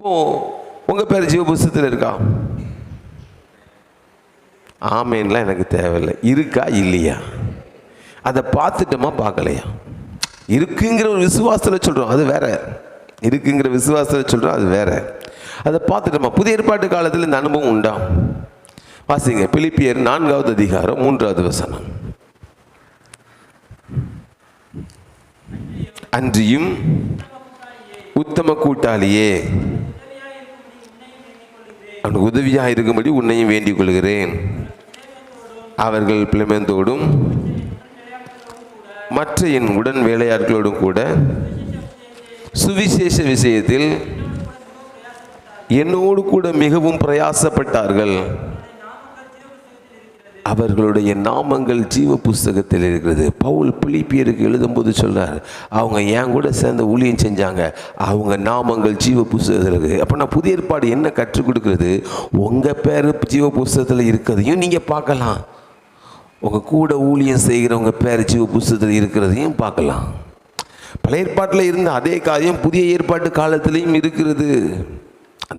உங்கள் பேர் ஜீவ புஸ்தகத்தில் இருக்கா? ஆமேன்லாம் எனக்கு தேவையில்லை. இருக்கா இல்லையா அதை பார்த்துட்டோமா பார்க்கலையா? இருக்குங்கிற ஒரு விசுவாசத்தில் சொல்கிறோம், அது வேற. இருக்குங்கிற விசுவாசத்தில் சொல்கிறோம், அது வேற. அதை பார்த்துட்டோமா? புதிய ஏற்பாட்டு காலத்தில் இந்த அனுபவம் உண்டா? வாசிங்க பிலிப்பியர் 4வது அதிகாரம் 3வது வசனம். அன்றியும் உத்தம கூட்டாளியே, அவனுக்கு உதவியாக இருக்கும்படி உன்னையும் வேண்டிக் கொள்கிறேன். அவர்கள் பிளமேந்தோடும் மற்ற என் உடன் வேலையாட்களோடும் கூட சுவிசேஷ விஷயத்தில் என்னோடு கூட மிகவும் பிரயாசப்பட்டார்கள். அவர்களுடைய நாமங்கள் ஜீவ புஸ்தகத்தில் இருக்கிறது. பவுல் பிலிப்பியருக்கு எழுதும்போது சொல்றார், அவங்க என் கூட சேர்ந்த ஊழியம் செஞ்சாங்க, அவங்க நாமங்கள் ஜீவ புஸ்தகத்தில் இருக்குது. அப்போ நான் புதிய ஏற்பாடு என்ன கற்றுக் கொடுக்கிறது? உங்கள் பேர் ஜீவ புஸ்தகத்தில் இருக்கிறதையும் நீங்கள் பார்க்கலாம், உங்கள் கூட ஊழியம் செய்கிறவங்க பேர் ஜீவ புஸ்தகத்தில் இருக்கிறதையும் பார்க்கலாம். பழைய ஏற்பாட்டில் இருந்த அதே காரியம் புதிய ஏற்பாட்டு காலத்திலையும் இருக்கிறது.